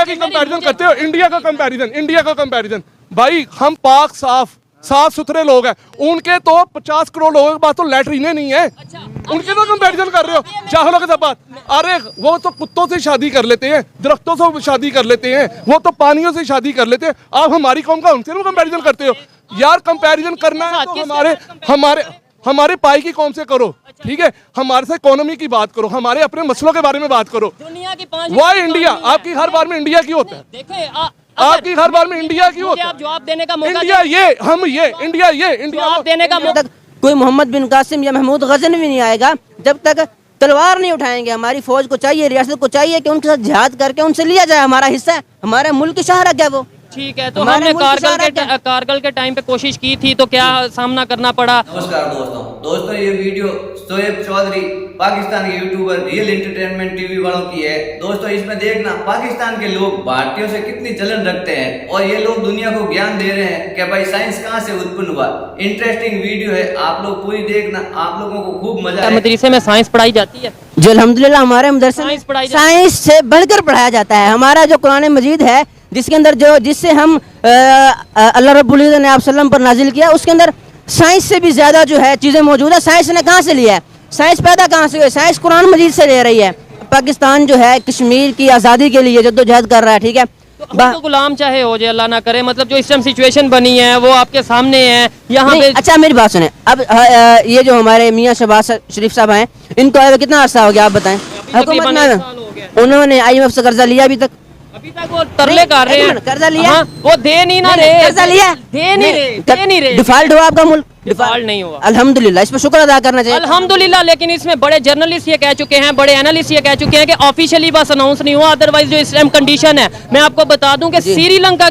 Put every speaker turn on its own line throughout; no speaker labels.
India की comparison करते हो, इंडिया का कंपैरिजन भाई, हम पाक साफ सुथरे लोग हैं, उनके तो 50 करोड़ लोगों के पास तो लैटरीने नहीं है। उनके तो कंपैरिजन कर रहे हो जाहलों के साथ बात। अरे वो तो कुत्तों से शादी कर लेते हैं, दरख्तों से शादी कर लेते हैं, वो तो पानियों से शादी कर लेते हैं। आप हमारी कौम का उनसे कंपैरिजन करते हो यार। कंपैरिजन करना है तो हमारे पाई की कौम से करो, ठीक है। हमारे से इकोनॉमी की बात करो, हमारे अपने मसलों के बारे में बात करो।
दुनिया की 5
वाई इंडिया, आपकी हर बार में इंडिया की होता है।
देखिए
आपकी हर बार में इंडिया की होता है।
आप जवाब देने का मौका
इंडिया ये, हम ये, इंडिया ये, इंडिया
जवाब देने का मौका।
कोई मोहम्मद बिन कासिम या महमूद गजनवी नहीं आएगा जब तक तलवार नहीं उठाएंगे। हमारी फौज को चाहिए, रियासत को चाहिए कि उनके साथ जिहाद करके उनसे लिया जाए हमारा हिस्सा है, हमारे मुल्क की शहरत है वो।
ठीक है, तो हमने कारगिल के टाइम पे कोशिश की थी तो क्या सामना करना पड़ा।
नमस्कार दोस्तों ये वीडियो शोएब चौधरी पाकिस्तान के यूट्यूबर रियल एंटरटेनमेंट टीवी वालों की है। दोस्तों इसमें देखना पाकिस्तान के लोग भारतीयों से कितनी जलन रखते हैं और ये लोग दुनिया को ज्ञान दे रहे हैं कि भाई साइंस कहाँ से उत्पन्न हुआ। इंटरेस्टिंग वीडियो है, आप लोग पूरी देखना, आप लोगों को खूब मजा आएगा।
मदरसे में साइंस पढ़ाई जाती है
जो अल्हम्दुलिल्लाह हमारे मदरसे में साइंस से बढ़कर पढ़ाया जाता है। हमारा जो कुरान मजीद है जिसके अंदर जिससे हम अल्लाह रब्बुल इज़्ज़त ने आप सल्लम पर नाजिल किया, उसके अंदर साइंस से भी ज्यादा जो है चीजें मौजूद है। साइंस ने कहाँ से लिया है, साइंस पैदा कहाँ से हुई? साइंस कुरान मजीद से ले रही है। पाकिस्तान जो है कश्मीर की आज़ादी के लिए जद्दोजहद कर रहा है, ठीक है।
तो गुलाम चाहे हो जाए, अल्लाह ना करे, मतलब जो इस टाइम सिचुएशन बनी है वो आपके सामने है यहाँ पे।
अच्छा मेरी बात सुने, अब ये जो हमारे मियाँ शहबाज शरीफ साहब हैं, इनको आए हुए कितना अर्सा हो गया आप बताएं? हुकूमत में उन्होंने IMF से कर्जा लिया
अभी तक वो तरले कर रहे हैं।
कर्जा लिया
वो दे नहीं ना रहे,
कर्जा लिया
दे नहीं रहे।
डिफॉल्ट हुआ आपका मुल्क?
डिफॉल्ट नहीं हुआ
अल्हम्दुलिल्लाह, इस पर शुक्र अदा करना चाहिए
अल्हम्दुलिल्लाह। लेकिन इसमें बड़े जर्नलिस्ट ये कह चुके हैं, बड़े एनालिस्ट ये कह चुके हैं कि ऑफिशियली बस अनाउंस नहीं हुआ, अदरवाइज जो इस टाइम कंडीशन है, मैं आपको बता दूं कि श्रीलंका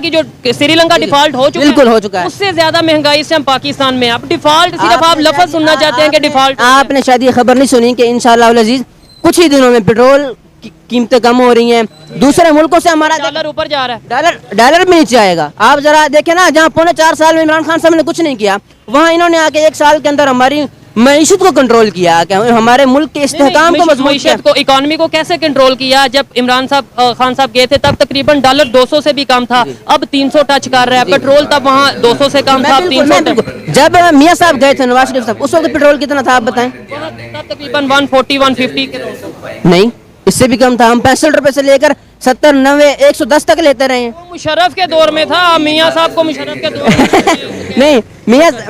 डिफॉल्ट हो चुका है,
बिल्कुल हो चुका है।
उससे ज्यादा महंगाई इस टाइम पाकिस्तान में। अब डिफॉल्ट सिर्फ आप लफ्ज सुनना चाहते हैं कि डिफॉल्ट।
आपने शायद ये खबर नहीं सुनी कि इंशाअल्लाह अज़ीज कुछ ही दिनों में पेट्रोल की कीमतें कम हो रही हैं। दूसरे मुल्कों से हमारा
डॉलर ऊपर जा रहा है,
डॉलर भी नीचे आएगा। आप जरा देखें ना, जहाँ 4.25 साल में इमरान खान साहब ने कुछ नहीं किया, वहाँ इन्होंने आके 1 साल के अंदर हमारी मईशत को कंट्रोल किया, हमारे मुल्क के इस्तेहकाम को मजबूत किया।
इकोनॉमी को कैसे कंट्रोल किया? जब इमरान खान साहब गए थे तब तकरीबन डॉलर 200 से भी कम था, अब 300 टच कर रहा है। पेट्रोल तब वहाँ 200 से कम था, 300।
जब मियाँ साहब गए थे, नवाज शरीफ साहब, उस वक्त पेट्रोल कितना था आप बताएं?
तब तकरीबन 140-150
नहीं, इससे भी कम था। हम 65 रुपए से लेकर 70, 90, 110 तक लेते रहे हैं।
मुशर्रफ के दौर में था, मियाँ साहब को मुशर्रफ के दौर में
नहीं,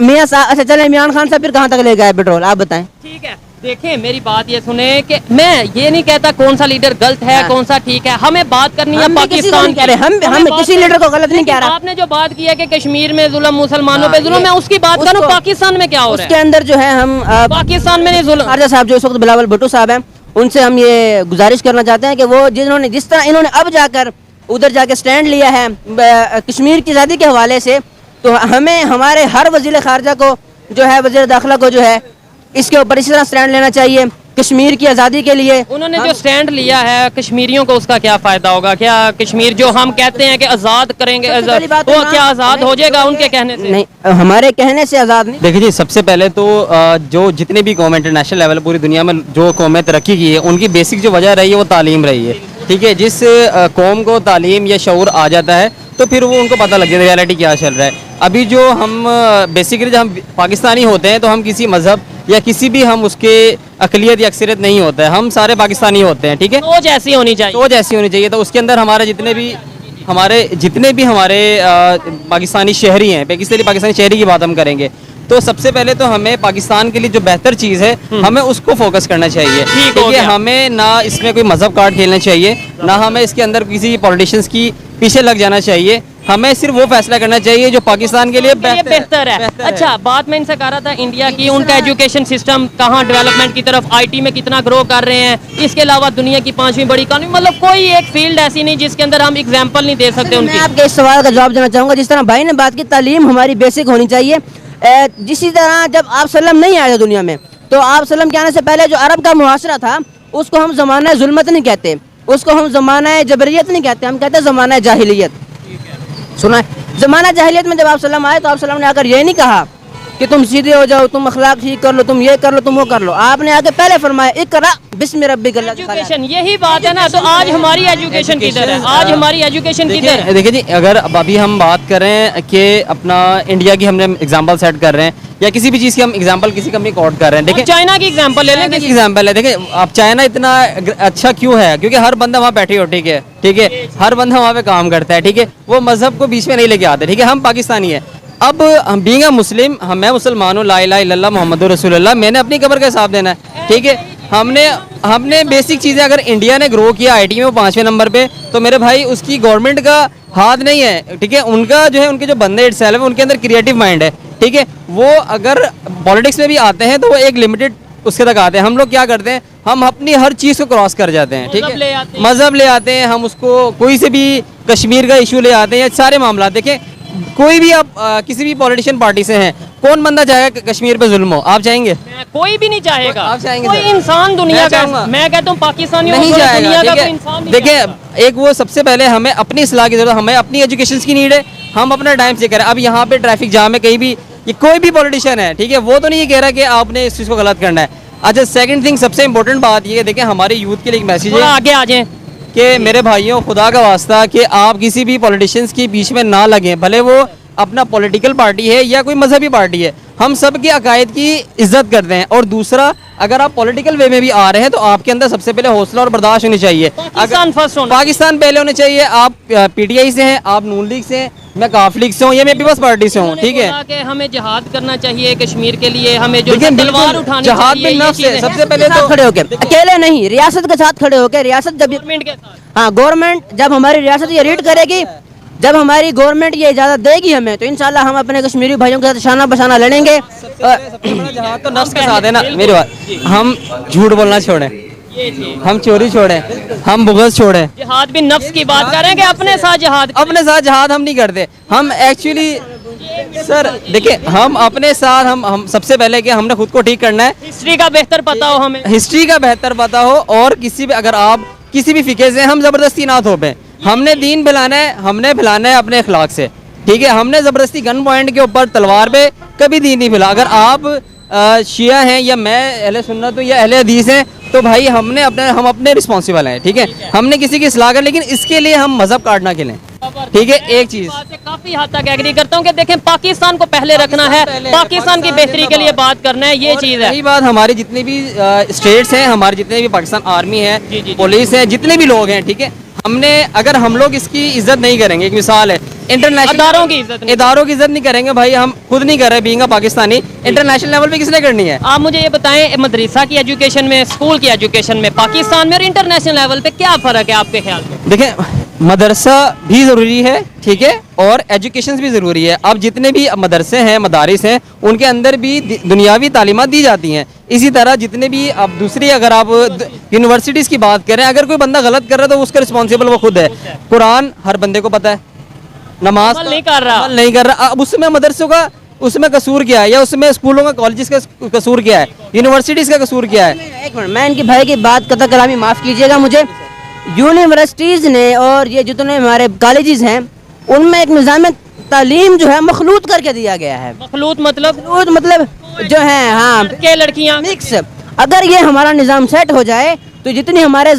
मियाँ साहब, अच्छा चले, इमरान खान साहब फिर कहाँ तक ले गए पेट्रोल आप बताएं?
ठीक है, देखें मेरी बात ये सुने कि मैं ये नहीं कहता कौन सा लीडर गलत है कौन सा ठीक है, हमें बात करनी है पाकिस्तान की।
हम किसी लीडर को गलत नहीं कह रहे।
आपने जो बात की है कि कश्मीर में जुल्म, मुसलमानों पे जुल्म, मैं उसकी बात करूँ पाकिस्तान में क्या हो रहा है।
उसके अंदर जो है हम
पाकिस्तान में नहीं जुल्म।
खारजा साहब जो इस वक्त बिलावल भुट्टो साहब हैं, उनसे हम ये गुजारिश करना चाहते हैं कि वो जिस तरह इन्होंने अब जाकर उधर जाके स्टैंड लिया है कश्मीर की आज़ादी के हवाले से, तो हमें हमारे हर वज़ीर ख़ारजा को जो है, वज़ीर दाखिला को जो है, इसके ऊपर इसी तरह स्टैंड लेना चाहिए कश्मीर की आज़ादी के लिए।
उन्होंने जो स्टैंड लिया है, कश्मीरियों को उसका क्या फायदा होगा? क्या कश्मीर जो हम कहते हैं कि आज़ाद करेंगे, वो क्या आज़ाद हो जाएगा उनके कहने से?
नहीं, हमारे कहने से आज़ाद नहीं।
देखिए जी, सबसे पहले तो जो जितने भी कौम इंटरनेशनल लेवल पूरी दुनिया में जो कौमें तरक्की की है, उनकी बेसिक जो वजह रही है वो तालीम रही है, ठीक है। जिस कौम को तालीम या शऊर आ जाता है तो फिर वो उनको पता लग जाता है रियलिटी क्या चल रहा है। अभी जो हम बेसिकली जब हम पाकिस्तानी होते हैं तो हम किसी मजहब या किसी भी हम उसके अकलियत या अक्सरियत नहीं होता है, हम सारे पाकिस्तानी होते हैं, ठीक है।
सोच ऐसी होनी चाहिए,
सोच ऐसी होनी चाहिए। तो उसके अंदर हमारे जितने भी हमारे पाकिस्तानी शहरी हैं, पाकिस्तानी शहरी की बात हम करेंगे तो सबसे पहले तो हमें पाकिस्तान के लिए जो बेहतर चीज़ है हमें उसको फोकस करना चाहिए, ठीक है। हमें ना इसमें कोई मजहब कार्ड खेलना चाहिए, ना हमें इसके अंदर किसी पॉलिटिशियंस की पीछे लग जाना चाहिए। हमें सिर्फ वो फैसला करना चाहिए जो पाकिस्तान के लिए
बेहतर है। अच्छा, बात मैं इनसे कर रहा था इंडिया की, उनका एजुकेशन सिस्टम कहाँ डेवलपमेंट की तरफ, IT में कितना ग्रो कर रहे हैं, इसके अलावा दुनिया की 5वीं बड़ी इकॉनमी, मतलब कोई एक फील्ड ऐसी नहीं जिसके अंदर हम एग्जाम्पल नहीं दे सकते उनकी।
मैं आपके इस सवाल का जवाब देना चाहूँगा। जिस तरह भाई ने बात की, तालीम हमारी बेसिक होनी चाहिए। जिसी तरह जब आप सल्लम नहीं आए थे दुनिया में, तो आप सल्लम के आने से पहले जो अरब का मुआशरा था उसको हम ज़माना जुल्मत नहीं कहते, उसको हम ज़माना जबरियत नहीं कहते, हम कहते हैं ज़माना जाहिलियत। सुना है, ज़माना जाहिलियत में जब आप सल्लम आए तो आप सल्लम ने आकर ये नहीं कहा कि तुम सीधे हो जाओ, तुम अखलाक ठीक कर लो, तुम ये कर लो, तुम वो कर लो। आपने आगे पहले फरमाया इकरा बिस्मि रब्बिकल लज़ी खलक़।
एजुकेशन, यही बात है ना। तो आज हमारी एजुकेशन किधर है? आज हमारी एजुकेशन किधर है?
देखिए जी, अगर अब अभी हम बात करें कि अपना इंडिया की हमने एग्जांपल सेट कर रहे हैं या किसी भी चीज़ की हम एग्जांपल किसी कंपनी को आउट कर रहे हैं, देखिए
चाइना की एग्जांपल ले लें।
चाइना की एग्जांपल है। देखिए अब चाइना इतना अच्छा क्यों है? क्योंकि हर बंदा वहाँ बैठे हो, ठीक है, ठीक है, हर बंदा वहाँ पे काम करता है, ठीक है, वो मजहब को बीच में नहीं लेके आते, ठीक है। हम पाकिस्तानी है। अब हम बीइंग अ मुस्लिम, मैं मुसलमान हूँ, ला इलाहा इल्लल्लाह मुहम्मदुर रसूलुल्लाह, मैंने अपनी कब्र का हिसाब देना है, ठीक है। हमने बेसिक चीज़ें, अगर इंडिया ने ग्रो किया आईटी में वो 5वें नंबर पे, तो मेरे भाई उसकी गवर्नमेंट का हाथ नहीं है, ठीक है। उनका जो है, उनके जो बंदे इटसेल्फ है, उनके अंदर क्रिएटिव माइंड है, ठीक है। वो अगर पॉलिटिक्स में भी आते हैं तो वो एक लिमिटेड उसके तक आते हैं। हम लोग क्या करते हैं, हम अपनी हर चीज़ को क्रॉस कर जाते हैं, ठीक है, मजहब ले आते हैं हम उसको, कोई से भी कश्मीर का इशू ले आते हैं, सारे मामला। देखें, कोई भी आप किसी भी पॉलिटिशियन पार्टी से हैं, कौन बंदा चाहेगा कश्मीर पे जुल्म हो? आप चाहेंगे?
कोई भी नहीं चाहेगा।
आप चाहेंगे?
कोई इंसान दुनिया का, मैं कहता हूँ पाकिस्तानी
नहीं चाहेगा,
दुनिया का
ठीक
कोई इंसान
है।
नहीं
देखिए, एक वो सबसे पहले हमें अपनी इस्लाह की जरूरत, हमें अपनी एजुकेशन की नीड है, हम अपना टाइम से करें। अब यहाँ पे ट्रैफिक जाम है, कहीं भी ये कोई भी पॉलिटिशियन है, ठीक है, वो तो नहीं कह रहा कि आपने इस चीज़ को गलत करना है। अच्छा, सेकंड थिंग, सबसे इंपॉर्टेंट बात ये है, देखिए हमारे यूथ के लिए एक मैसेज है,
आगे आ जाए
कि मेरे भाइयों, खुदा का वास्ता कि आप किसी भी पॉलिटिशियंस के बीच में ना लगें, भले वो अपना पॉलिटिकल पार्टी है या कोई मजहबी पार्टी है। हम सब के अकायद की इज्जत करते हैं। और दूसरा, अगर आप पॉलिटिकल वे में भी आ रहे हैं तो आपके अंदर सबसे पहले हौसला और बर्दाश्त होनी चाहिए।
पाकिस्तान फर्स्ट होना,
पाकिस्तान पहले होने चाहिए। आप पीटीआई से हैं, आप नून लीग से हैं, मैं काफ लीग से हूँ, या मैं पीपल्स पार्टी से हूँ, ठीक है।
कि हमें जिहाद करना चाहिए कश्मीर के लिए, हमें जो
देखिए,
तलवार उठानी
जहाद
चाहिए,
में
ये
नफ्स है।
चीज़ें
सबसे पहले तो
खड़े होकर, अकेले नहीं, रियासत के साथ खड़े होकर, रियासत जब,
गवर्नमेंट के साथ,
हाँ, गवर्नमेंट जब हमारी रियासत ये रीड करेगी, जब हमारी गवर्नमेंट ये इजाज़त देगी हमें, तो इंशाल्लाह हम अपने कश्मीरी भाइयों के साथ शाना बशाना लड़ेंगे।
जहाद तो नफ्स के साथ है ना। मेरी बात, हम झूठ बोलना छोड़ें, हम चोरी छोड़ें, हम बुग़्ज़ छोड़ें।
जिहाद भी नफ्स की बात करें कि अपने साथ जिहाद,
अपने साथ जहाद हम नहीं करते। हम एक्चुअली सर देखिए, हम अपने साथ, हम सबसे पहले कि हमने खुद को ठीक करना है।
हिस्ट्री का बेहतर पता हो हमें,
हिस्ट्री का बेहतर पता हो, और किसी भी, अगर आप किसी भी फिक्र से, हम ज़बरदस्ती ना थोपें। हमने दीन फैलाना है, हमने फैलाना है अपने अखलाक से, ठीक है। हमने ज़बरदस्ती गन पॉइंट के ऊपर तलवार पे कभी दीन नहीं फैला। अगर आप शिया हैं या मैं अहले सुन्नत हूँ या अहले हदीस हैं, तो भाई हम अपने रिस्पॉन्सिबल हैं, ठीक है। हमने किसी की इस्लाह कर, लेकिन इसके लिए हम मजहब काट ना खेलें, ठीक है। एक चीज़
काफी हद तक एग्री करता हूँ कि देखें, पाकिस्तान को पहले रखना है, पाकिस्तान की बेहतरी के लिए बात करना है, ये चीज़ है।
यही बात, हमारी जितनी भी स्टेट्स हैं, हमारे जितने भी पाकिस्तान आर्मी है, पुलिस है, जितने भी लोग हैं, ठीक है, हमने, अगर हम लोग इसकी इज्जत नहीं करेंगे, एक मिसाल है, इंटरनेशनल
इदारों की इज्जत
नहीं करेंगे भाई, हम खुद नहीं कर रहे being a Pakistani, international level पे किसने करनी है?
आप मुझे ये बताएं, मदरसा की एजुकेशन में, स्कूल की एजुकेशन में पाकिस्तान में और इंटरनेशनल लेवल पे क्या फ़र्क है आपके ख्याल में?
देखें, मदरसा भी ज़रूरी है, ठीक है, और एजुकेशन भी ज़रूरी है। अब जितने भी मदरसे हैं, मदारिस हैं, उनके अंदर भी दुनियावी तालीमात दी जाती हैं। इसी तरह जितने भी, अब दूसरी, अगर आप यूनिवर्सिटीज़ की बात करें, अगर कोई बंदा गलत कर रहा है तो उसका रिस्पॉन्सिबल वो खुद है। कुरान हर बंदे को पता है, नमाज
अमल नहीं कर रहा।
अब उसमें मदरसों का, उसमें कसूर क्या है, या उसमें स्कूलों का, कॉलेजेस का कसूर क्या है, यूनिवर्सिटीज़ का कसूर क्या है?
एक मिनट, मैं इनकी भाई की बात कतई कलामी माफ़ कीजिएगा मुझे। यूनिवर्सिटीज़ ने और ये जितने हमारे कॉलेजेस हैं, उनमें एक निज़ाम तालीम जो है मखलूत करके दिया गया है।
मखलूत मतलब
जो है, हाँ,
लड़के लड़कियां
मिक्स। अगर ये हमारा निज़ाम सेट हो जाए तो जितनी हमारे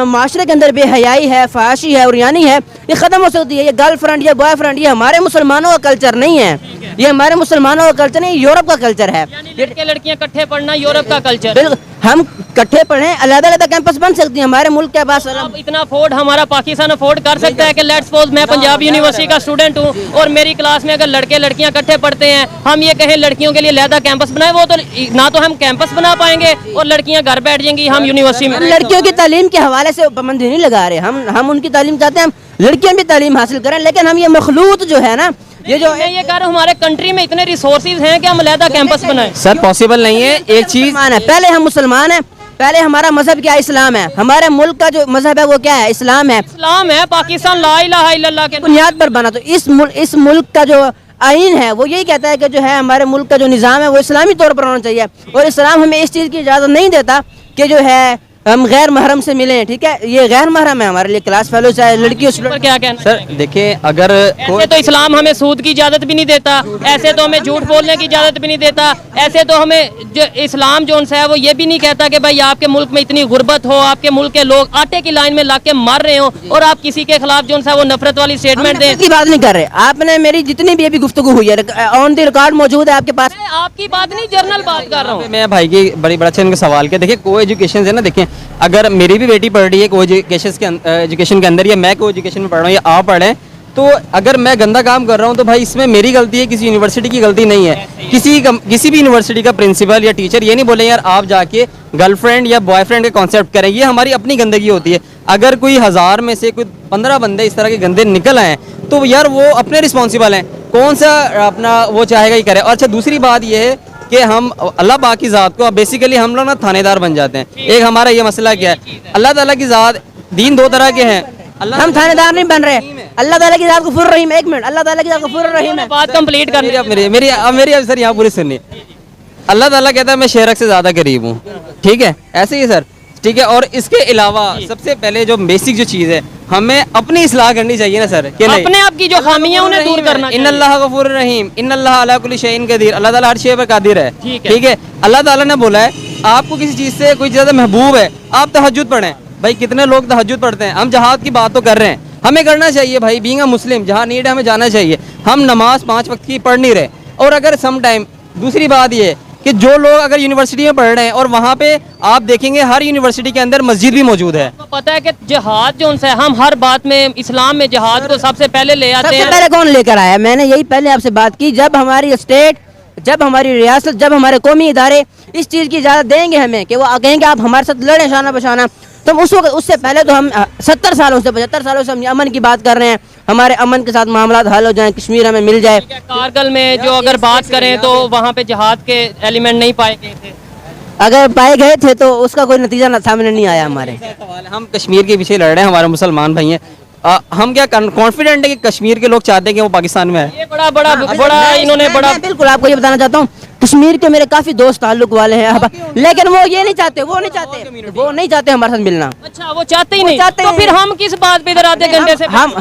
माशरे के अंदर बेहयाई है, फहाशी है और यानी है, ये ख़त्म हो सकती है। ये गर्लफ्रेंड या बॉयफ्रेंड, ये हमारे मुसलमानों का कल्चर नहीं है, ये हमारे मुसलमानों का कल्चर नहीं, यूरोप का कल्चर है।
लड़के लड़कियां इकट्ठे पढ़ना यूरोप का कल्चर।
बिल्कुल, हम इकट्ठे पढ़ें, अलग-अलग कैंपस बन सकती है। हमारे मुल्क के पास
अब इतना अफोर्ड हमारा पाकिस्तान अफोर्ड कर सकता है कि लेट्स सपोज मैं पंजाब यूनिवर्सिटी का स्टूडेंट हूँ और मेरी क्लास में अगर लड़के लड़कियां इकट्ठे पढ़ते हैं, हम ये कहें लड़कियों के लिए अलहदा कैंपस बनाए, वो तो ना तो हम कैंपस बना पाएंगे और लड़कियां घर बैठ जाएंगी, हम यूनिवर्सिटी में।
लड़कियों की तालीम के हवाले से पाबंदी नहीं लगा रहे, हम उनकी तालीम चाहते हैं, हम लड़कियां भी तालीम हासिल करें, लेकिन हम ये मखलूत जो है ना, ये जो
मैं ये कह रहा हूँ, हमारे कंट्री में इतने रिसोर्सेज हैं कि हम अलहदा कैंपस बनाएं।
सर पॉसिबल नहीं है। एक चीज़,
पहले हम मुसलमान हैं, पहले हमारा मजहब क्या, इस्लाम है। हमारे मुल्क का जो मजहब है वो क्या है, इस्लाम है।
इस्लाम है, पाकिस्तान ला इलाहा इल्लल्लाह के
बुनियाद पर बना। तो इस मुल्क का जो आइन है वो यही कहता है कि जो है हमारे मुल्क का जो निज़ाम है वो इस्लामी तौर पर होना चाहिए, और इस्लाम हमें इस चीज़ की इजाज़त नहीं देता कि जो है हम गैर महरम से मिले हैं, ठीक है, ये गैर महरम है हमारे लिए, क्लास फेलो चाहे लड़की
पर क्या कहना
सर देखिए, अगर
ऐसे तो इस्लाम हमें सूद की इजाजत भी नहीं देता, ऐसे तो हमें झूठ बोलने की इजाजत भी नहीं देता, ऐसे तो हमें जो इस्लाम जो है वो ये भी नहीं कहता कि भाई आपके मुल्क में इतनी गुर्बत हो, आपके मुल्क के लोग आटे की लाइन में लाके मर रहे हो और आप किसी के खिलाफ जो है वो नफरत वाली स्टेटमेंट दें।
की बात नहीं कर रहे, आपने मेरी जितनी भी अभी गुफ्तगू हुई है ऑन द रिकॉर्ड मौजूद है आपके पास।
मैं आपकी बात नहीं, जर्नल बात कर रहा हूँ।
मैं भाई की बड़ा अच्छा इनका सवाल किया। देखिए को एजुकेशन है ना, देखिए अगर मेरी भी बेटी पढ़ रही है को एजुकेशन के अंदर, या मैं को एजुकेशन में पढ़ रहा हूँ या आप पढ़ें, तो अगर मैं गंदा काम कर रहा हूँ तो भाई इसमें मेरी गलती है, किसी यूनिवर्सिटी की गलती नहीं है। किसी भी यूनिवर्सिटी का प्रिंसिपल या टीचर ये नहीं बोले यार आप जाके गर्लफ्रेंड या बॉयफ्रेंड के कॉन्सेप्ट करें, ये हमारी अपनी गंदगी होती है। अगर कोई 1000 में से कोई 15 बंदे इस तरह के गंदे निकल आए तो यार वो अपने रिस्पॉन्सिबल हैं, कौन सा अपना वो चाहेगा ही करे। और अच्छा दूसरी बात ये है कि हम अल्लाह पाक की ज़ात को बेसिकली हम लोग ना थानेदार बन जाते हैं। एक हमारा ये मसला क्या है, अल्लाह ताला की ज़ात, दीन दो तरह के हैं।
हम थानेदार नहीं बन रहे, अल्लाह ताला की ज़ात गफूर रहीम है। एक मिनट, अल्लाह ताला की ज़ात गफूर रहीम है।
बात कंप्लीट कर
मेरी अब सर यहाँ पूरी सुनिए। अल्लाह ताला कहता है मैं शेरक से ज़्यादा करीब हूँ, ठीक है, ऐसे ही सर, ठीक है। और इसके अलावा सबसे पहले जो बेसिक जो चीज़ है, हमें अपनी इस्लाह करनी चाहिए ना सर, कि नहीं
अपने आप की जो खामियां उन्हें दूर करना चाहिए।
इन्नल्लाह गफूर रहीम, इन्नल्लाह अला कुल्ली शैइन कदीर, अल्लाह ताला हर शे पर कादिर है, ठीक है। अल्लाह ताला ने बोला है आपको किसी चीज़ से कोई ज़्यादा महबूब है, आप तहज्जुद पढ़ें। भाई कितने लोग तहज्जुद पढ़ते हैं, हम जहाद की बात तो कर रहे हैं, हमें करना चाहिए भाई, बीइंग अ मुस्लिम जहाँ नीड है हमें जाना चाहिए। हम नमाज 5 वक्त की पढ़ नहीं रहे। और अगर सम टाइम दूसरी बात ये कि जो लोग अगर यूनिवर्सिटी में पढ़ रहे हैं और वहाँ पे आप देखेंगे हर यूनिवर्सिटी के अंदर मस्जिद भी मौजूद है।
तो पता है कि जिहाद जो है, हम हर बात में इस्लाम में जिहाद को सबसे पहले ले आते
सबसे
हैं।
पहले कौन लेकर आया? मैंने यही पहले आपसे बात की, जब हमारी स्टेट, जब हमारी रियासत, जब हमारे कौमी इदारे इस चीज़ की इजाज़त देंगे हमें कि वो कहेंगे आप हमारे साथ लड़ें शाना बशाना, तो उस वक्त, उससे पहले तो हम 70 सालों से 75 सालों से हम अमन की बात कर रहे हैं, हमारे अमन के साथ मामला हल हो जाए, कश्मीर हमें मिल जाए।
कारगिल में जो अगर बात करें तो वहाँ पे जिहाद के एलिमेंट नहीं पाए गए थे।
अगर पाए गए थे तो उसका कोई नतीजा सामने नहीं आया हमारे।
हम कश्मीर के पीछे लड़ रहे हैं, हमारे मुसलमान भाई हैं, हम क्या कॉन्फिडेंट है कि कश्मीर के लोग चाहते हैं कि वो पाकिस्तान में है?
ये बड़ा इन्होंने बड़ा,
बिल्कुल आपको ये बताना चाहता हूँ, कश्मीर के मेरे काफी दोस्त ताल्लुक वाले हैं, लेकिन वो ये नहीं चाहते, वो नहीं चाहते हमारे साथ मिलना।
अच्छा वो चाहते ही नहीं,
चाहते
तो
हैं।
फिर हम किस बात पे इधर आधे घंटे से
हम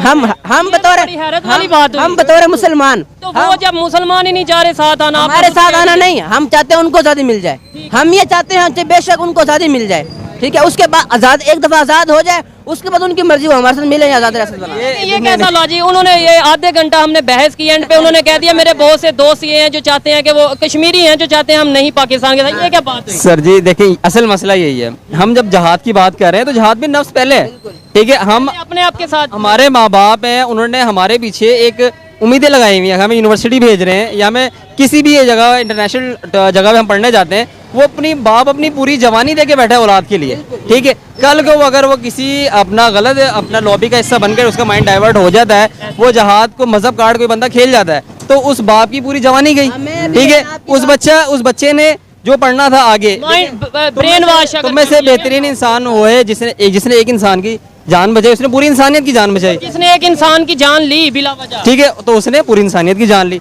बड़ी हैरत वाली बात हुई।
हम बतौर मुसलमान,
तो वो जब मुसलमान ही नहीं चाह रहे साथ आना,
हमारे साथ आना नहीं, हम चाहते हैं उनको आज़ादी मिल जाए। हम ये चाहते हैं बेशक उनको आज़ादी मिल जाए, ठीक है, उसके बाद आज़ाद, एक दफ़ा आज़ाद हो जाए उसके बाद उनकी मर्जी वो हमारे साथ मिले, आज़ाद रियासत बना।
ये कैसा लॉजिक? उन्होंने ये आधे घंटा हमने बहस की, एंड पे उन्होंने कह दिया मेरे बहुत से दोस्त ये हैं जो चाहते हैं कि वो कश्मीरी हैं जो चाहते हैं हम नहीं पाकिस्तान के साथ। ये क्या बात हुई?
सर जी देखिए, असल मसला यही है, हम जब जहाद की बात कर रहे हैं तो जहाद भी नफ्स पहले है, ठीक है। हम
अपने आप के साथ,
हमारे माँ बाप हैं, उन्होंने हमारे पीछे एक उम्मीदें लगाई हुई हैं, हमें यूनिवर्सिटी भेज रहे हैं या हमें किसी भी जगह इंटरनेशनल जगह पे हम पढ़ने जाते हैं, वो अपनी बाप अपनी पूरी जवानी दे के बैठा है औलाद के लिए, ठीक है। कल को अगर वो किसी अपना गलत अपना लॉबी का हिस्सा बनकर उसका माइंड डाइवर्ट हो जाता है, वो जहाद को मजहब कार्ड कोई बंदा खेल जाता है, तो उस बाप की पूरी जवानी गई, ठीक है। उस बच्चे ने जो पढ़ना था आगे,
ब्रेन वॉश,
तुम में से बेहतरीन इंसान वो है जिसने एक इंसान की जान बचाई, उसने पूरी इंसानियत की जान बचाई।
जिसने एक इंसान की जान ली बिला वजह,
ठीक है, तो उसने पूरी इंसानियत की जान ली।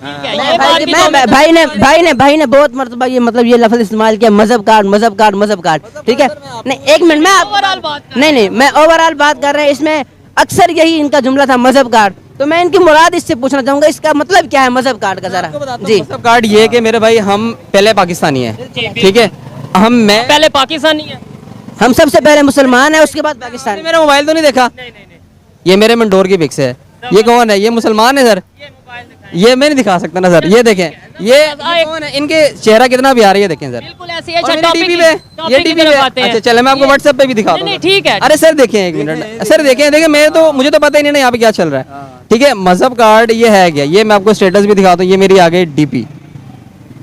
भाई ने बहुत मरतबा ये मतलब ये लफ्ज इस्तेमाल किया, मजहब कार्ड, ठीक है। नहीं एक मिनट, मैं ओवरऑल बात कर रहे हैं, इसमें अक्सर यही इनका जुमला था, मजहब कार्ड। तो मैं इनकी मुराद इससे पूछना चाहूंगा, इसका मतलब क्या है मजहब कार्ड का, जरा जी।
मजहब कार्ड ये कि मेरे भाई हम पहले पाकिस्तानी हैं, ठीक है, मैं
पहले पाकिस्तानी है,
हम सबसे पहले मुसलमान है, उसके बाद पाकिस्तान।
मेरा मोबाइल तो नहीं देखा? ये मेरे मंडोर की पिक्स है, ये कौन है? ये मुसलमान है सर, ये मैं नहीं दिखा सकता ना सर, ये देखें, ये कौन है? इनके चेहरा कितना प्यारा है, ये देखें सर,
बिल्कुल ऐसे ही।
और
अच्छा
टीवी पे, ये टीवी पे, अच्छा चले मैं आपको व्हाट्सएप पे भी दिखा दूंगा।
नहीं ठीक है।
अरे सर देखें, एक मिनट सर, देखें मुझे तो पता ही नहीं ना यहाँ पे क्या चल रहा है, ठीक है। मजहब कार्ड ये है क्या? ये मैं आपको स्टेटस भी दिखाता हूँ, ये मेरी आ गई डीपी,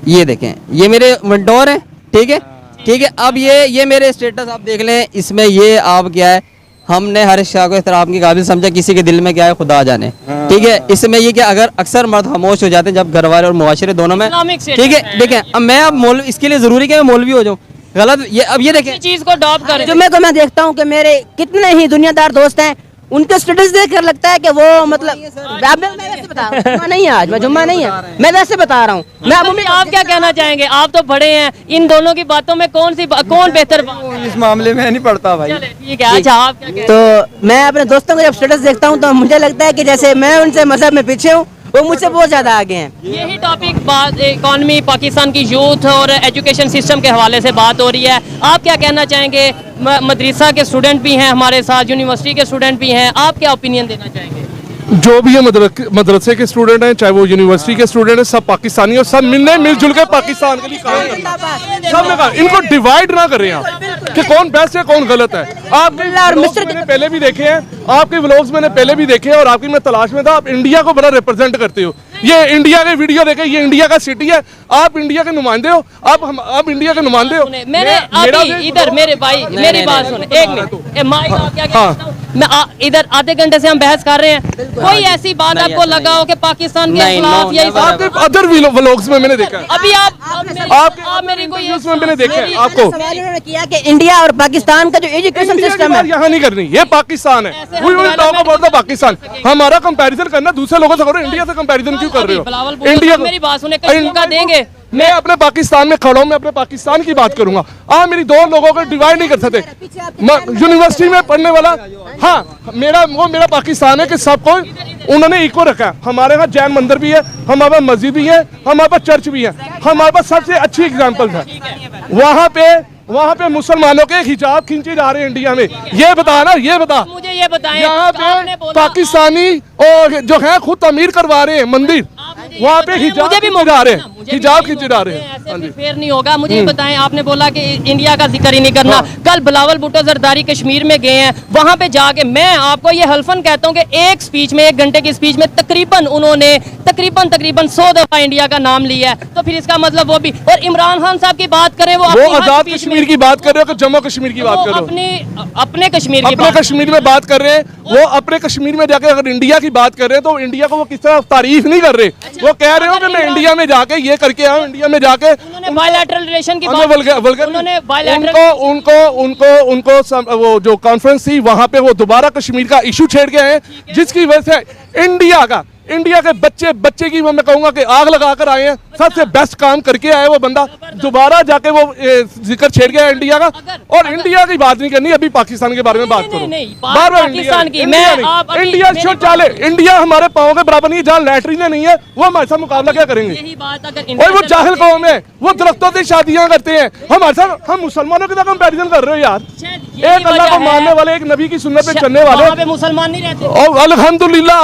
ये देखें, ये मेरे मंडोर है, ठीक है, ठीक है। अब ये मेरे स्टेटस आप देख लें, इसमें ये आप क्या है, हमने हर शाह को एहतराम की काबिल समझा, किसी के दिल में क्या है खुदा जाने, ठीक है। इसमें ये क्या, अगर अक्सर मर्द खामोश हो जाते हैं जब घर वाले और मुआशरे दोनों में, ठीक है, देखें अब मैं अब मौलवी, इसके लिए जरूरी कि मैं मौलवी हो जाऊँ, गलत ये। अब ये देखें,
चीज को अडॉप्ट करें।
जुम्मे को मैं देखता हूँ कि मेरे कितने ही दुनियादार दोस्त हैं, उनके स्टेटस देख कर लगता है कि वो मतलब मैं वैसे बता रहा हूँ, जुम्मा नहीं है आज, मैं जुम्मा नहीं है, मैं वैसे बता रहा हूँ। मैं
आप क्या कहना चाहेंगे? आप तो बड़े हैं, इन दोनों की बातों में कौन बेहतर बात है?
इस मामले में नहीं पड़ता भाई।
चले, ठीक है। अच्छा, आप क्या कहते हैं?
तो मैं अपने दोस्तों को जब स्टेटस देखता हूँ तो मुझे लगता है कि जैसे मैं उनसे मजहब में पीछे हूँ, वो मुझसे बहुत ज्यादा आगे हैं।
यही टॉपिक बात इकॉनमी, पाकिस्तान की यूथ और एजुकेशन सिस्टम के हवाले से बात हो रही है। आप क्या कहना चाहेंगे? मदरसा के स्टूडेंट भी हैं हमारे साथ, यूनिवर्सिटी के स्टूडेंट भी हैं, आप क्या ओपिनियन देना चाहेंगे?
जो भी है मदरसे के स्टूडेंट हैं, चाहे वो यूनिवर्सिटी के स्टूडेंट हैं, सब पाकिस्तानी और सब मिलजुल के पाकिस्तान के लिए काम करते हैं। सब ने कहा इनको डिवाइड ना करें आप कि कौन बेस्ट है कौन गलत है। आपके व्लॉग्स मैंने पहले भी देखे हैं, आपके व्लॉग्स मैंने पहले भी देखे हैं और आपकी मैं तलाश में था। आप इंडिया को बड़ा रिप्रेजेंट करते हो। ये इंडिया के वीडियो देखे, ये इंडिया का सिटी है, आप इंडिया के नुमाइंदे हो, आप इंडिया के नुमाइंदे हो।
मैंने अभी इधर मेरे भाई मेरी बात सुने, एक मिनट, माइक आप क्या कहते हो? मैं इधर आधे घंटे से हम बहस कर रहे हैं, कोई ऐसी बात आपको लगा हो कि पाकिस्तान के खिलाफ यही
आपके अदर व्लॉग्स में मैंने देखा है।
अभी आप मेरी कोई
में मैंने देखा है आपको
सवाल उन्होंने किया कि इंडिया और पाकिस्तान का जो एजुकेशन सिस्टम है,
यहाँ नहीं करनी, ये पाकिस्तान है। We will talk about the Pakistan. हमारा कंपैरिजन करना दूसरे लोगों से करो, इंडिया से कंपैरिजन क्यों कर रहे हो? इंडिया
मेरी बात सुने, कश्मीर का देंगे।
मैं अपने पाकिस्तान में खड़ा हूँ, मैं अपने पाकिस्तान की बात करूंगा। मेरी दो लोगों को डिवाइड नहीं कर सकते। यूनिवर्सिटी में पढ़ने वाला, हाँ मेरा पाकिस्तान है कि सबको उन्होंने इको रखा है। हमारे यहाँ जैन मंदिर भी है, हमारे पास मस्जिद भी है, हमारे पास चर्च भी है, हमारे पास सबसे अच्छी एग्जाम्पल है। वहाँ पे मुसलमानों के हिजाब खींचे जा रहे हैं इंडिया में। ये बता ना, ये बता
मुझे, ये बताएं।
यहाँ पे पाकिस्तानी और जो है खुद तमीर करवा रहे हैं मंदिर, वहाँ पे हिजाब खींचे जा रहे हैं, हिजाब खींचे जा रहे हैं।
ऐसे फेयर नहीं होगा। मुझे ये बताएं, आपने बोला कि इंडिया का जिक्र ही नहीं करना। कल बिलावल भुट्टो जरदारी कश्मीर में गए हैं, वहाँ पे जाके मैं आपको ये हल्फन कहता हूँ कि एक स्पीच में, 1 घंटे की स्पीच में उन्होंने तकरीबन 100 दफा इंडिया का नाम लिया है। तो फिर इसका मतलब वो भी, और इमरान खान साहब की बात करें, वो
आजाद कश्मीर की बात कर रहे हो कि जम्मू कश्मीर की बात कर रहे हो?
अपने कश्मीर
में बात कर रहे हैं। वो अपने कश्मीर में जाके अगर इंडिया की बात कर रहे हैं तो इंडिया को वो किस तरह तारीफ नहीं कर रहे। वो कह रहे हो कि मैं इंडिया में जाके ये करके आया, इंडिया में जाके
बायलैटरल रिलेशन की बात,
उनको वो जो कॉन्फ्रेंस थी वहां पे वो दोबारा कश्मीर का इशू छेड़ के आए, जिसकी वजह से इंडिया के बच्चे की मैं कहूंगा कि आग लगा कर आए हैं। सबसे बेस्ट काम करके आए वो बंदा, दोबारा जाके वो जिक्र छेड़ गया इंडिया का। और इंडिया की बात नहीं करनी, अभी पाकिस्तान के बारे में बात करो। बार-बार
पाकिस्तान की
इंडिया शो चाले, इंडिया हमारे पाँव के बराबर नहीं, जहाँ लैटरीन नहीं है वो हमारे साथ मुकाबला क्या करेंगे? और वो जाहिल कौम है, वो दरख्तों से शादियां करते हैं हमारे साथ। हम मुसलमानों के साथ कंपैरिजन कर रहे हो यार। एक अल्लाह को मानने वाले, एक नबी की सुन्नत पे चलने वाले
मुसलमान नहीं रहते।
और अल्हम्दुलिल्लाह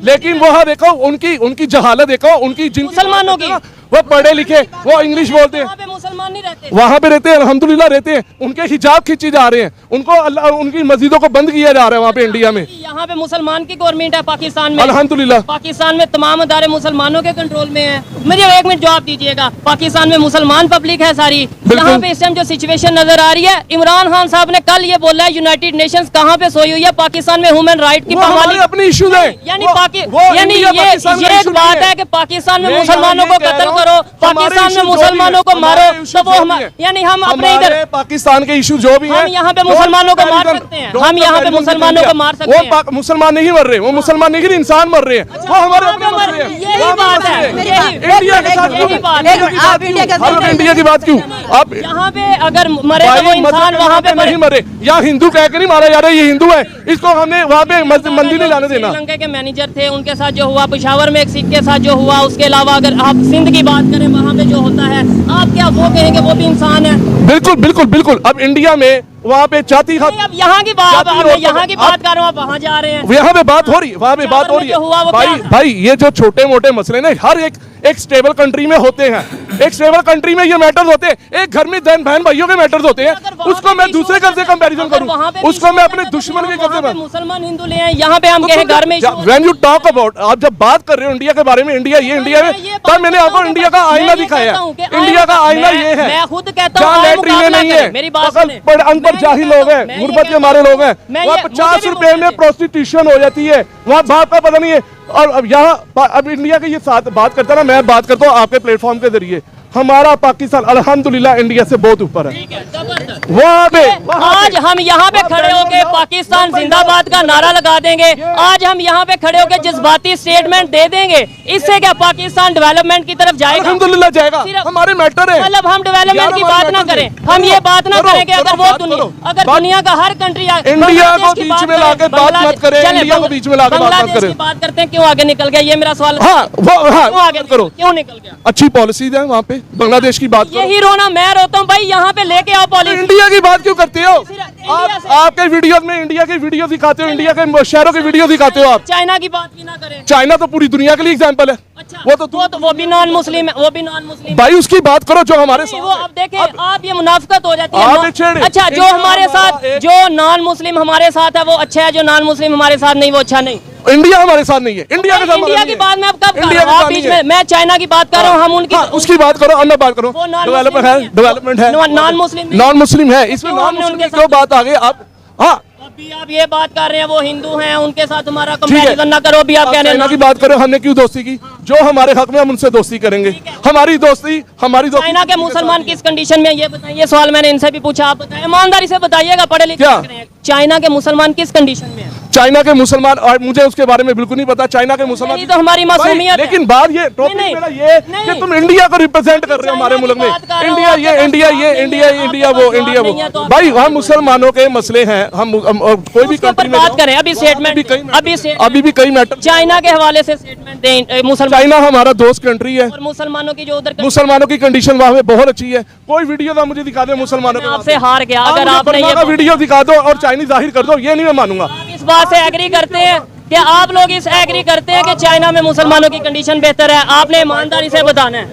लेकिन वो देखो उनकी जहालत देखो, उनकी
मुसलमानों की,
वो पढ़े लिखे, वो इंग्लिश बोलते हैं,
मुसलमान नहीं रहते,
वहाँ पे रहते हैं, अल्हम्दुलिल्लाह रहते हैं। उनके हिजाब खींचे जा रहे हैं, उनकी मस्जिदों को बंद किया जा रहा है वहाँ पे इंडिया में।
यहाँ पे मुसलमान की गवर्नमेंट है पाकिस्तान में,
अल्हम्दुलिल्लाह।
पाकिस्तान में तमाम अदारे मुसलमानों के कंट्रोल में है। मुझे 1 मिनट जवाब दीजिएगा, पाकिस्तान में मुसलमान पब्लिक है सारी। यहाँ पे इस टाइम जो सिचुएशन नजर आ रही है, इमरान खान साहब ने कल ये बोला है यूनाइटेड नेशंस कहाँ पे सोई हुई है, पाकिस्तान में ह्यूमन राइट की बहाली,
अपनी इशू है।
यानी ये एक बात है कि पाकिस्तान में मुसलमानों को कत्ल करो, पाकिस्तान में मुसलमानों को मारो, तो वो यानी हम अपने इधर
पाकिस्तान के इशू जो भी हैं,
हम यहाँ पे मुसलमानों को मार सकते हैं, हम यहाँ पे मुसलमानों को मार सकते हैं।
वो मुसलमान नहीं मर रहे, वो मुसलमान नहीं, इंसान मर रहे हैं, वो हमारे अपने मसले हैं।
यही बात है,
इंडिया के साथ
यही बात है।
आप
इंडिया की बात क्यों? आप
यहाँ पे अगर मरे तो वो इंसान वहाँ पे
नहीं मरे, यहाँ हिंदू कह के नहीं मारा जा रहा है, ये हिंदू है, इसको हमने वहाँ पे मंदिर नहीं जाने देना।
श्रीलंका के मैनेजर थे, उनके साथ जो हुआ, पेशावर में एक सिख के साथ जो हुआ, उसके अलावा अगर आप सिंध की बात करें, वहाँ पे जो होता है, आप क्या वो कहेंगे वो भी इंसान है?
बिल्कुल। अब इंडिया में वहाँ पे जाति,
अब यहाँ की बात कर रहा हूँ, आप वहाँ जा रहे हैं,
यहाँ पे बात हो रही, वहाँ पे बात हो रही है। भाई ये जो छोटे मोटे मसले ना हर एक स्टेबल कंट्री में होते हैं, एक स्टेबल कंट्री में ये मैटर्स होते हैं। एक घर में बहन भाइयों के मैटर्स होते हैं, उसको मैं दूसरे घर से कंपैरिजन करूं, उसको मैं अपने दुश्मन के घर से।
मुसलमान हिंदू ले आए यहाँ पे, हम कहें घर में।
व्हेन यू टॉक अबाउट, आप जब बात कर रहे हो इंडिया के बारे में, इंडिया में, तब मैंने आपको इंडिया का आईना दिखाया है। इंडिया का आईना ये है,
मैं खुद कहता
जहाँ लैटरीन नहीं है,
मेरी बात सुने,
अनपढ़ जाहिल लोग हैं, गुर्बत के हमारे लोग हैं, वहाँ 50 रुपए में प्रोस्टिट्यूशन हो जाती है, वहाँ बाप का पता नहीं है। और अब यहाँ अब इंडिया की ये साथ बात करता ना, मैं बात करता हूँ आपके प्लेटफॉर्म के जरिए। हमारा पाकिस्तान अल्हम्दुलिल्लाह इंडिया से बहुत ऊपर है। वहाँ पे
आज हम यहाँ पे खड़े होके पाकिस्तान जिंदाबाद का नारा लगा देंगे, आज हम यहाँ पे खड़े होके जज्बाती स्टेटमेंट दे देंगे, इससे क्या पाकिस्तान डेवलपमेंट की तरफ जाएगा?
अल्हम्दुलिल्लाह जाएगा। हमारे मैटर है,
मतलब हम डेवलपमेंट की बात ना करें, हम ये बात ना करें कि अगर वो दुनिया का हर कंट्री
इंडिया को बीच में लाके बात मत करें, इंडिया को बीच में लाके बात मत करें।
बात करते हैं क्यों आगे निकल गया, ये मेरा सवाल।
हाँ
क्यों आगे
करो,
क्यों निकल गया?
अच्छी पॉलिसीज है वहाँ पे, बांग्लादेश की बात करो।
यही रोना मैं रोता हूँ भाई, यहाँ पे लेके आओ पॉलिसी।
इंडिया की बात क्यों करते हो
इंडिया से-
आपके वीडियोस में इंडिया की वीडियो दिखाते हो, इंडिया के शहरों की वीडियो दिखाते हो आप।
चाइना की बात भी ना करें।
चाइना तो पूरी दुनिया के लिए एग्जाम्पल है।
अच्छा,
वो
वो भी नॉन मुस्लिम है, वो भी नॉन मुस्लिम।
भाई उसकी बात करो जो हमारे
नहीं, वो अब देखें आप ये मुनाफिकत हो जाती
आप
है।
एक छेड़े।
अच्छा, जो हमारे साथ जो नॉन मुस्लिम हमारे साथ है वो अच्छा है, जो नॉन मुस्लिम हमारे साथ नहीं वो अच्छा नहीं।
इंडिया हमारे साथ नहीं है, इंडिया के साथ
इंडिया की बात मैं अब कब कर
इंडिया
रहा हूँ? आप बीच में मैं चाइना की बात कर रहा हूँ, हम उनकी
उसकी बात करो, अन्य बात करो।
वो non
डेवलपमेंट
Muslim
है,
नहीं है।
डेवलपमेंट है,
नॉन मुस्लिम
नॉन मुस्लिम है, इसमें
क्यों
नॉन
हमने
मुस्लिम
उनके
की क्यों बात आ गई आप? हाँ
अभी आप ये बात कर रहे हैं वो हिंदू हैं, उनके साथ हमारा
ठीक है।
कंपैरिजन ना करो। अभी आप कह रहे
चाइना
हैं
की बात करो, हमने क्यों दोस्ती की? जो हमारे हक में हम उनसे दोस्ती करेंगे। हमारी दोस्ती
चाइना के मुसलमान किस कंडीशन में, ये बताइए। सवाल मैंने इनसे भी पूछा, आप बताएं ईमानदारी से बताइएगा, पढ़े लिखे
क्या?
हैं। चाइना के मुसलमान किस कंडीशन में है?
चाइना के मुसलमान, और मुझे उसके बारे में बिल्कुल नहीं पता। चाइना के मुसलमान
यही तो हमारी मासूमियत है।
लेकिन बात ये टॉपिक
नहीं,
मेरा ये
नहीं।
कि तुम इंडिया को रिप्रेजेंट कर रहे हो हमारे मुल्क में। इंडिया ये इंडिया ये इंडिया इंडिया वो इंडिया वो। भाई हम मुसलमानों के मसले हैं, हम कोई भी
उसके ऊपर
कंट्री में
बात करें। अभी स्टेटमेंट
अभी भी कई मैटर
चाइना के हवाले से स्टेटमेंट दें मुसलमान
चाइना हमारा दोस्त कंट्री है,
और मुसलमानों की जो उधर
मुसलमानों की कंडीशन वहाँ पे बहुत अच्छी है। कोई वीडियो ना मुझे दिखा दो मुसलमानों के
आपसे हार गया।
आप
अगर
मुझे
आपने
बर्मा
ये
का वीडियो दिखा दो और चाइनीज जाहिर कर दो, ये नहीं मैं मानूंगा।
आप इस बात से एग्री करते हैं कि आप लोग इस एग्री करते हैं कि चाइना में मुसलमानों की कंडीशन बेहतर है? आपने ईमानदारी से बताना है,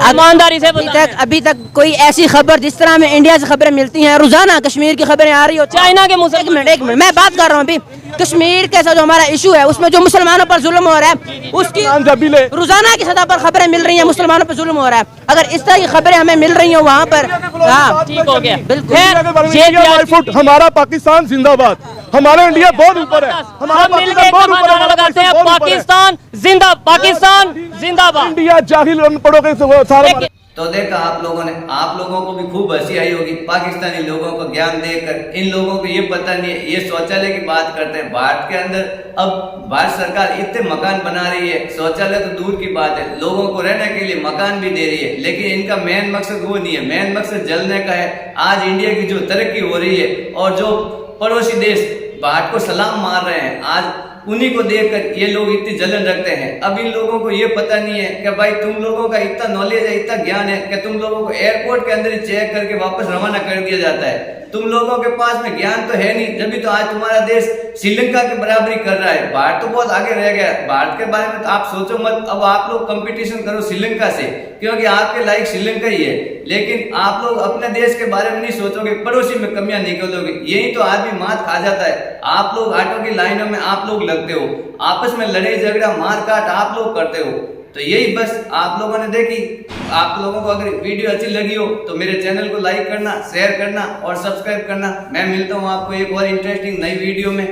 ईमानदारी से बताना है।
अभी तक कोई ऐसी खबर जिस तरह हमें इंडिया से खबरें मिलती हैं, रोजाना कश्मीर की खबरें आ रही होती हैं।
चाइना के
एक
मुसलमान
मिनट मैं बात कर रहा हूँ। अभी कश्मीर कैसा जो हमारा इशू है उसमें जो मुसलमानों पर जुल्म हो रहा है, उसकी
जब भी ले
रोजाना की सतह पर खबरें मिल रही हैं, मुसलमानों पर जुल्म हो रहा है। अगर इस तरह की खबरें हमें मिल रही हो वहाँ पर, हाँ
ठीक हो गया।
बिल्कुल।
खैर,
हमारा पाकिस्तान जिंदाबाद, हमारा इंडिया बहुत ऊपर है, हमारा
हम मिलकर
पाकिस्तान बहुत ऊपर है,
नारा लगाते हैं
बहुत ऊपर है।
पाकिस्तान जिंदाबाद।
इंडिया जाहिल अनपढ़ों के सारे
तो देखा आप लोगों को भी खूब हंसी आई होगी पाकिस्तानी लोगों को ज्ञान देकर। इन लोगों को ये पता नहीं है, ये शौचालय की बात करते हैं। भारत के अंदर अब भारत सरकार इतने मकान बना रही है, शौचालय तो दूर की बात है, लोगों को रहने के लिए मकान भी दे रही है, लेकिन इनका मेन मकसद वो नहीं है। मेन मकसद जलने का है। आज इंडिया की जो तरक्की हो रही है और जो पड़ोसी देश भारत को सलाम मार रहे हैं, आज उन्हीं को देखकर ये लोग इतनी जलन रखते हैं। अब इन लोगों को ये पता नहीं है कि भाई तुम लोगों का इतना नॉलेज है, इतना ज्ञान है कि तुम लोगों को एयरपोर्ट के अंदर ही चेक करके वापस रवाना कर दिया जाता है। तुम लोगों के पास में ज्ञान तो है नहीं, जब भी तो आज तुम्हारा देश श्रीलंका की बराबरी कर रहा है। भारत तो बहुत आगे रह गया। भारत के बारे में तो आप सोचो मत। अब आप लोग कंपटीशन करो श्रीलंका से, क्योंकि आपके लायक श्रीलंका ही है। लेकिन आप लोग अपने देश के बारे में नहीं सोचोगे, पड़ोसी में कमियां निकालोगे। यही तो आदमी मात खा जाता है। आप लोग ऑटो की लाइनों में आप लोग लगते हो, आपस में लड़ाई झगड़ा मार काट आप लोग करते हो। तो यही बस आप लोगों ने देखी। आप लोगों को अगर वीडियो अच्छी लगी हो तो मेरे चैनल को लाइक करना, शेयर करना और सब्सक्राइब करना। मैं मिलता हूँ आपको एक और इंटरेस्टिंग नई वीडियो में।